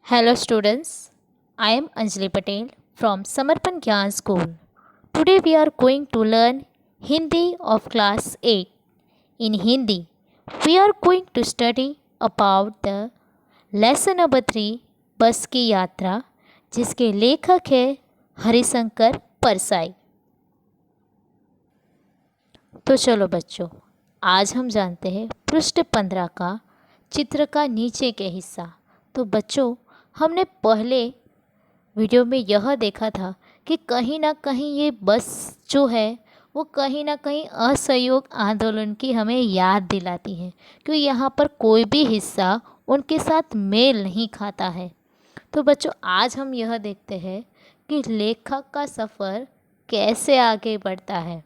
Hello students, I am Anjali Patel from Samarpan Gyan School. Today we are going to learn Hindi of class 8. In Hindi, we are going to study about the lesson number 3 बस की यात्रा जिसके लेखक है हरिशंकर परसाई। तो चलो बच्चों, आज हम जानते हैं पृष्ठ 15 का चित्र का नीचे के हिस्सा। तो बच्चों, हमने पहले वीडियो में यह देखा था कि कहीं ना कहीं ये बस जो है वो कहीं ना कहीं असहयोग आंदोलन की हमें याद दिलाती है, क्योंकि यहाँ पर कोई भी हिस्सा उनके साथ मेल नहीं खाता है। तो बच्चों, आज हम यह देखते हैं कि लेखक का सफ़र कैसे आगे बढ़ता है।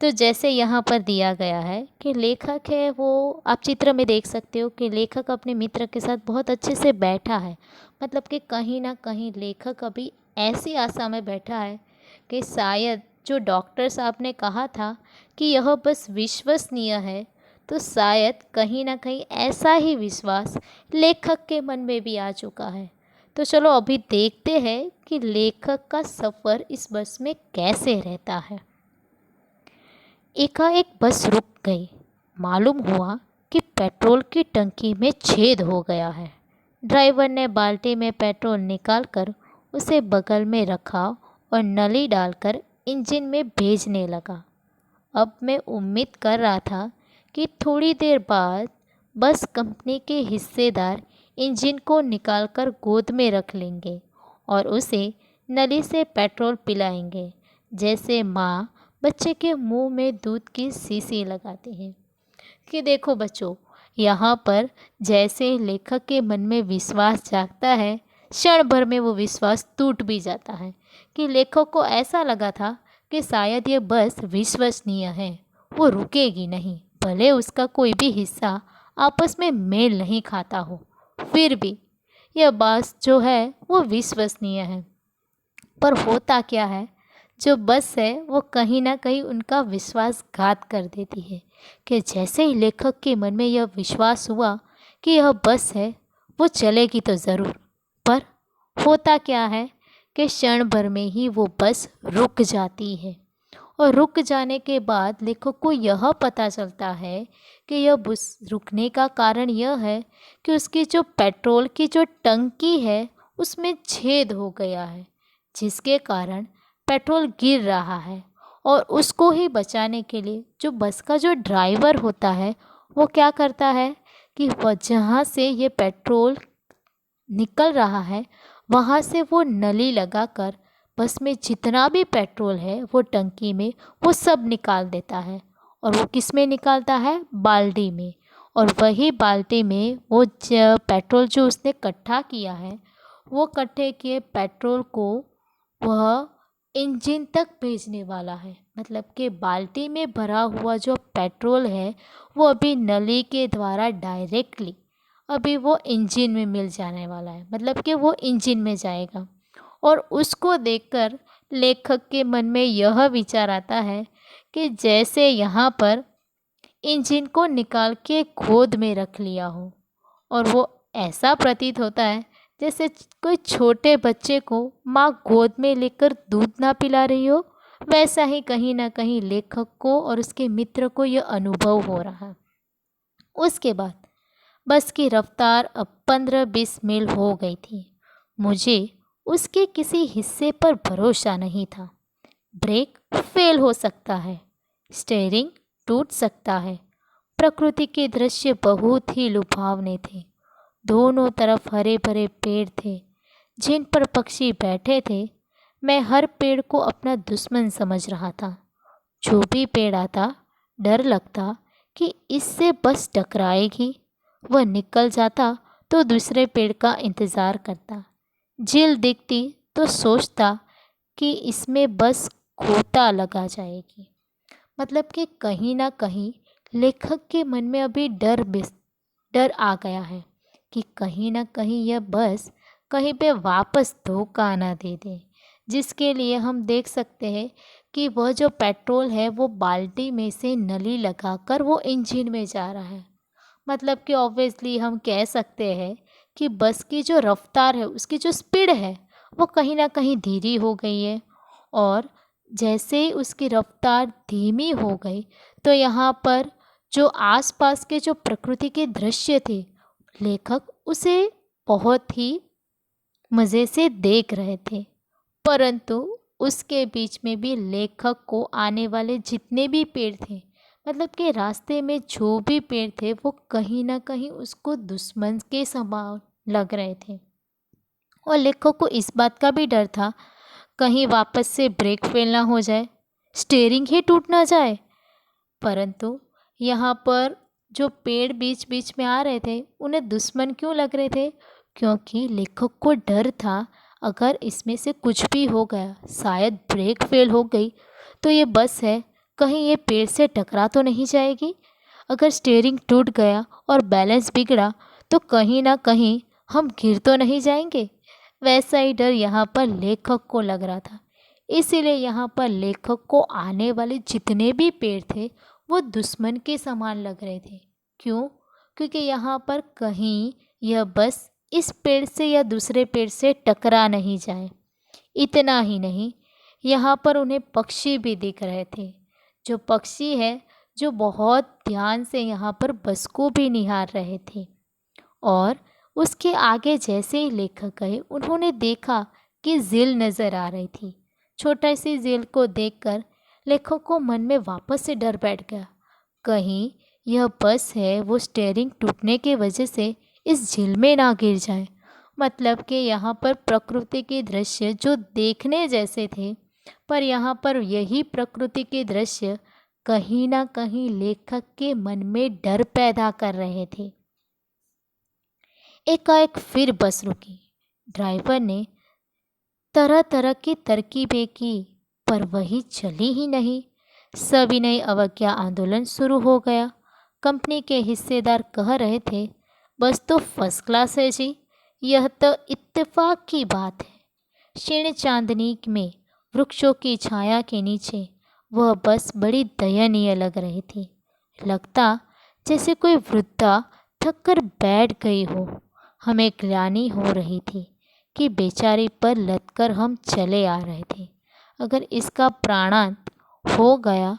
तो जैसे यहाँ पर दिया गया है कि लेखक है वो, आप चित्र में देख सकते हो कि लेखक अपने मित्र के साथ बहुत अच्छे से बैठा है। मतलब कि कहीं ना कहीं लेखक अभी ऐसी आशा में बैठा है कि शायद जो डॉक्टर साहब ने कहा था कि यह बस विश्वसनीय है, तो शायद कहीं ना कहीं ऐसा ही विश्वास लेखक के मन में भी आ चुका है। तो चलो अभी देखते हैं कि लेखक का सफ़र इस बस में कैसे रहता है। एकाएक बस रुक गई। मालूम हुआ कि पेट्रोल की टंकी में छेद हो गया है। ड्राइवर ने बाल्टी में पेट्रोल निकालकर उसे बगल में रखा और नली डालकर इंजन में भेजने लगा। अब मैं उम्मीद कर रहा था कि थोड़ी देर बाद बस कंपनी के हिस्सेदार इंजन को निकालकर गोद में रख लेंगे और उसे नली से पेट्रोल पिलाएंगे, जैसे माँ बच्चे के मुंह में दूध की शीशी लगाते हैं। कि देखो बच्चों, यहाँ पर जैसे लेखक के मन में विश्वास जागता है, क्षण भर में वो विश्वास टूट भी जाता है। कि लेखक को ऐसा लगा था कि शायद ये बस विश्वसनीय है, वो रुकेगी नहीं, भले उसका कोई भी हिस्सा आपस में मेल नहीं खाता हो, फिर भी यह बस जो है वो विश्वसनीय है। पर होता क्या है, जो बस है वो कहीं ना कहीं उनका विश्वासघात कर देती है। कि जैसे ही लेखक के मन में यह विश्वास हुआ कि यह बस है वो चलेगी तो ज़रूर, पर होता क्या है कि क्षण भर में ही वो बस रुक जाती है। और रुक जाने के बाद लेखक को यह पता चलता है कि यह बस रुकने का कारण यह है कि उसकी जो पेट्रोल की जो टंकी है उसमें छेद हो गया है, जिसके कारण पेट्रोल गिर रहा है। और उसको ही बचाने के लिए जो बस का जो ड्राइवर होता है वो क्या करता है कि वह जहाँ से ये पेट्रोल निकल रहा है वहाँ से वो नली लगाकर बस में जितना भी पेट्रोल है वो टंकी में वो सब निकाल देता है। और वो किस में निकालता है? बाल्टी में। और वही बाल्टी में वो पेट्रोल जो उसने इकट्ठा किया है वो इकट्ठे किए पेट्रोल को वह इंजन तक भेजने वाला है। मतलब कि बाल्टी में भरा हुआ जो पेट्रोल है वो अभी नली के द्वारा डायरेक्टली अभी वो इंजन में मिल जाने वाला है, मतलब कि वो इंजन में जाएगा। और उसको देखकर लेखक के मन में यह विचार आता है कि जैसे यहाँ पर इंजन को निकाल के गोद में रख लिया हो, और वो ऐसा प्रतीत होता है जैसे कोई छोटे बच्चे को माँ गोद में लेकर दूध ना पिला रही हो। वैसा ही कहीं ना कहीं लेखक को और उसके मित्र को यह अनुभव हो रहा है। उसके बाद बस की रफ्तार अब 15-20 मील हो गई थी। मुझे उसके किसी हिस्से पर भरोसा नहीं था। ब्रेक फेल हो सकता है, स्टीयरिंग टूट सकता है। प्रकृति के दृश्य बहुत ही लुभावने थे। दोनों तरफ हरे भरे पेड़ थे जिन पर पक्षी बैठे थे। मैं हर पेड़ को अपना दुश्मन समझ रहा था। जो भी पेड़ आता डर लगता कि इससे बस टकराएगी। वह निकल जाता तो दूसरे पेड़ का इंतज़ार करता। झील दिखती तो सोचता कि इसमें बस गोता लगा जाएगी। मतलब कि कहीं ना कहीं लेखक के मन में अभी डर आ गया है कि कहीं ना कहीं यह बस कहीं पे वापस धोखा ना दे दे। जिसके लिए हम देख सकते हैं कि वह जो पेट्रोल है वो बाल्टी में से नली लगाकर वो इंजन में जा रहा है। मतलब कि ऑब्वियसली हम कह सकते हैं कि बस की जो रफ्तार है, उसकी जो स्पीड है, वो कहीं ना कहीं धीमी हो गई है। और जैसे ही उसकी रफ्तार धीमी हो गई, तो यहाँ पर जो आसपास के जो प्रकृति के दृश्य थे, लेखक उसे बहुत ही मज़े से देख रहे थे। परंतु उसके बीच में भी लेखक को आने वाले जितने भी पेड़ थे, मतलब कि रास्ते में जो भी पेड़ थे, वो कहीं ना कहीं उसको दुश्मन के समान लग रहे थे। और लेखक को इस बात का भी डर था, कहीं वापस से ब्रेक फेल ना हो जाए, स्टीयरिंग ही टूट ना जाए। परंतु यहाँ पर जो पेड़ बीच बीच में आ रहे थे, उन्हें दुश्मन क्यों लग रहे थे? क्योंकि लेखक को डर था, अगर इसमें से कुछ भी हो गया, शायद ब्रेक फेल हो गई, तो ये बस है, कहीं ये पेड़ से टकरा तो नहीं जाएगी। अगर स्टीयरिंग टूट गया और बैलेंस बिगड़ा, तो कहीं ना कहीं हम गिर तो नहीं जाएंगे। वैसा ही डर यहाँ पर लेखक को लग रहा था। इसीलिए यहाँ पर लेखक को आने वाले जितने भी पेड़ थे, वो दुश्मन के समान लग रहे थे। क्यों? क्योंकि यहाँ पर कहीं यह बस इस पेड़ से या दूसरे पेड़ से टकरा नहीं जाए। इतना ही नहीं, यहाँ पर उन्हें पक्षी भी दिख रहे थे। जो पक्षी है, जो बहुत ध्यान से यहाँ पर बस को भी निहार रहे थे। और उसके आगे जैसे ही लेखक गए, उन्होंने देखा कि झील नज़र आ रही थी। छोटा सी झील को देखकर लेखक को मन में वापस से डर बैठ गया, कहीं यह बस है वो स्टीयरिंग टूटने की वजह से इस झील में ना गिर जाए। मतलब कि यहाँ पर प्रकृति के दृश्य जो देखने जैसे थे, पर यहाँ पर यही प्रकृति के दृश्य कहीं ना कहीं लेखक के मन में डर पैदा कर रहे थे। एकाएक फिर बस रुकी। ड्राइवर ने तरह तरह की तरकीबें की, पर वही चली ही नहीं। सविनय अवज्ञा आंदोलन शुरू हो गया। कंपनी के हिस्सेदार कह रहे थे, बस तो फर्स्ट क्लास है जी, यह तो इत्तेफाक की बात है। क्षीण चांदनी में वृक्षों की छाया के नीचे वह बस बड़ी दयनीय लग रही थी। लगता जैसे कोई वृद्धा थक कर बैठ गई हो। हमें ग्लानि हो रही थी कि बेचारी पर लदकर हम चले आ रहे थे। अगर इसका प्राणांत हो गया,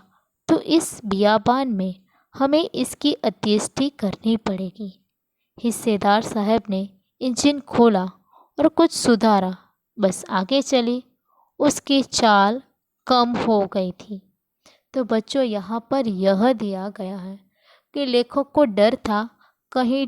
तो इस बियाबान में हमें इसकी अंत्येष्टि करनी पड़ेगी। हिस्सेदार साहब ने इंजन खोला और कुछ सुधारा, बस आगे चली। उसकी चाल कम हो गई थी। तो बच्चों, यहाँ पर यह दिया गया है कि लेखक को डर था, कहीं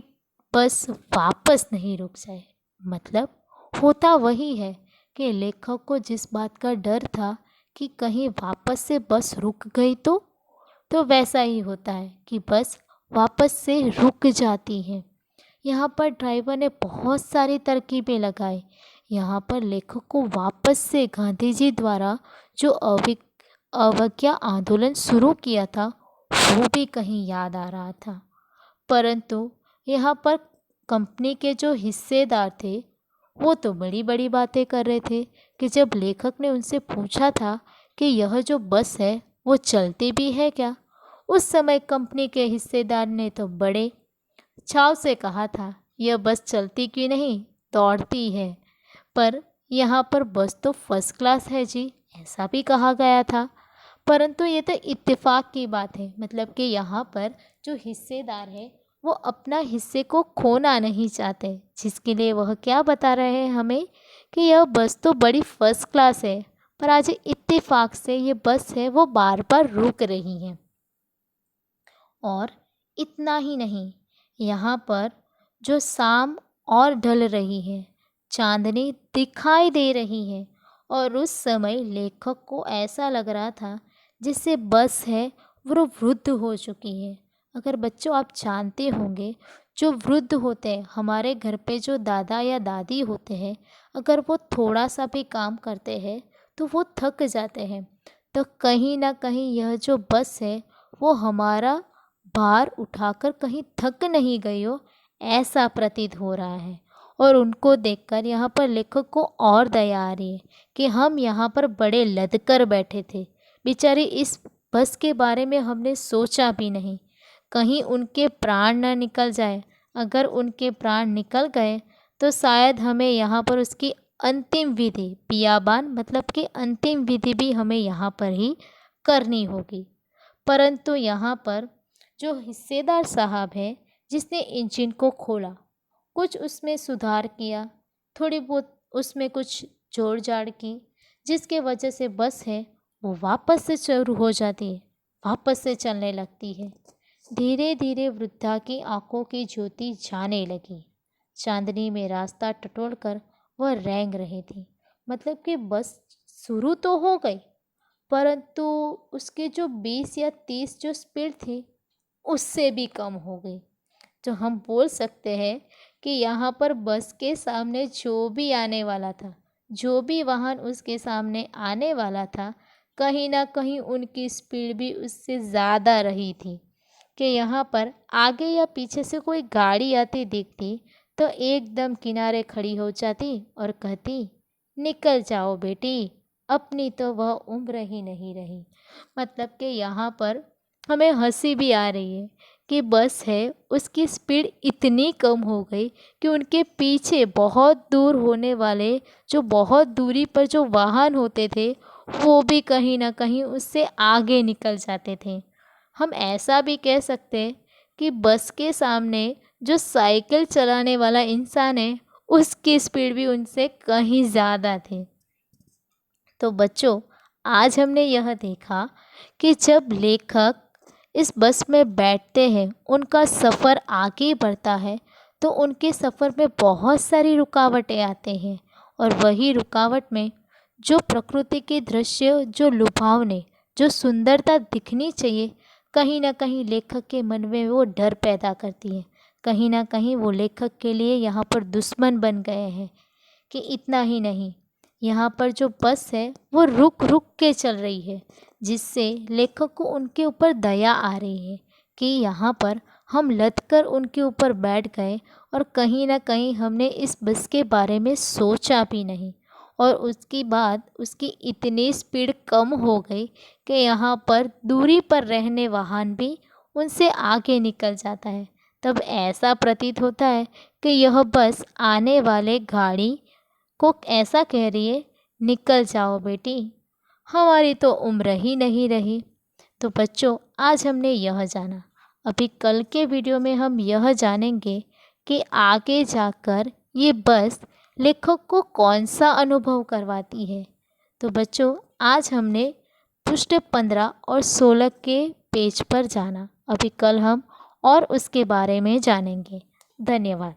बस वापस नहीं रुक जाए। मतलब होता वही है कि लेखक को जिस बात का डर था कि कहीं वापस से बस रुक गई, तो वैसा ही होता है कि बस वापस से रुक जाती है। यहाँ पर ड्राइवर ने बहुत सारी तरकीबें लगाई। यहाँ पर लेखक को वापस से गांधी जी द्वारा जो अवज्ञा आंदोलन शुरू किया था, वो भी कहीं याद आ रहा था। परंतु यहाँ पर कंपनी के जो हिस्सेदार थे, वो तो बड़ी बड़ी बातें कर रहे थे कि जब लेखक ने उनसे पूछा था कि यह जो बस है वो चलती भी है क्या, उस समय कंपनी के हिस्सेदार ने तो बड़े चाव से कहा था, यह बस चलती क्यों नहीं, दौड़ती है। पर यहाँ पर बस तो फर्स्ट क्लास है जी, ऐसा भी कहा गया था। परंतु ये तो इत्तेफाक की बात है। मतलब कि यहाँ पर जो हिस्सेदार है, वो अपना हिस्से को खोना नहीं चाहते, जिसके लिए वह क्या बता रहे हैं हमें कि यह बस तो बड़ी फर्स्ट क्लास है, पर आज इत्तेफाक से ये बस है वो बार बार रुक रही है। और इतना ही नहीं, यहाँ पर जो शाम और ढल रही है, चांदनी दिखाई दे रही है, और उस समय लेखक को ऐसा लग रहा था जिससे बस है वो वृद्ध हो चुकी है। अगर बच्चों आप जानते होंगे, जो वृद्ध होते हैं, हमारे घर पे जो दादा या दादी होते हैं, अगर वो थोड़ा सा भी काम करते हैं तो वो थक जाते हैं। तो कहीं ना कहीं यह जो बस है वो हमारा भार उठाकर कहीं थक नहीं गई हो, ऐसा प्रतीत हो रहा है। और उनको देखकर यहाँ पर लेखक को और दया आ रही है कि हम यहाँ पर बड़े लद कर बैठे थे, बेचारे इस बस के बारे में हमने सोचा भी नहीं, कहीं उनके प्राण न निकल जाए। अगर उनके प्राण निकल गए तो शायद हमें यहाँ पर उसकी अंतिम विधि, बियाबान मतलब कि अंतिम विधि भी हमें यहाँ पर ही करनी होगी। परंतु यहाँ पर जो हिस्सेदार साहब है, जिसने इंजन को खोला, कुछ उसमें सुधार किया, थोड़ी बहुत उसमें कुछ जोड़ जाड़ की, जिसके वजह से बस है वो वापस से शुरू हो जाती है, वापस से चलने लगती है। धीरे धीरे वृद्धा की आंखों की ज्योति जाने लगी। चांदनी में रास्ता टटोलकर वह रेंग रही थी। मतलब कि बस शुरू तो हो गई, परंतु उसके जो 20 या 30 जो स्पीड थी उससे भी कम हो गई। तो हम बोल सकते हैं कि यहाँ पर बस के सामने जो भी आने वाला था, जो भी वाहन उसके सामने आने वाला था, कहीं ना कहीं उनकी स्पीड भी उससे ज़्यादा रही थी। कि यहाँ पर आगे या पीछे से कोई गाड़ी आती दिखती तो एकदम किनारे खड़ी हो जाती और कहती, निकल जाओ बेटी, अपनी तो वह उम्र ही नहीं रही। मतलब कि यहाँ पर हमें हंसी भी आ रही है कि बस है उसकी स्पीड इतनी कम हो गई कि उनके पीछे बहुत दूर होने वाले, जो बहुत दूरी पर जो वाहन होते थे, वो भी कहीं ना कहीं उससे आगे निकल जाते थे। हम ऐसा भी कह सकते हैं कि बस के सामने जो साइकिल चलाने वाला इंसान है, उसकी स्पीड भी उनसे कहीं ज़्यादा थी। तो बच्चों, आज हमने यह देखा कि जब लेखक इस बस में बैठते हैं, उनका सफ़र आगे बढ़ता है, तो उनके सफ़र में बहुत सारी रुकावटें आते हैं। और वही रुकावट में जो प्रकृति के दृश्य, जो लुभावने, जो सुंदरता दिखनी चाहिए, कहीं ना कहीं लेखक के मन में वो डर पैदा करती है। कहीं ना कहीं वो लेखक के लिए यहाँ पर दुश्मन बन गए हैं। कि इतना ही नहीं, यहाँ पर जो बस है वो रुक रुक के चल रही है, जिससे लेखक को उनके ऊपर दया आ रही है कि यहाँ पर हम लद कर उनके ऊपर बैठ गए और कहीं ना कहीं हमने इस बस के बारे में सोचा भी नहीं। और उसके बाद उसकी इतनी स्पीड कम हो गई कि यहाँ पर दूरी पर रहने वाहन भी उनसे आगे निकल जाता है। तब ऐसा प्रतीत होता है कि यह बस आने वाले गाड़ी को ऐसा कह रही है, निकल जाओ बेटी, हमारी तो उम्र ही नहीं रही। तो बच्चों, आज हमने यह जाना। अभी कल के वीडियो में हम यह जानेंगे कि आगे जाकर ये बस लेखक को कौन सा अनुभव करवाती है। तो बच्चों, आज हमने पृष्ठ 15 और 16 के पेज पर जाना। अभी कल हम और उसके बारे में जानेंगे। धन्यवाद।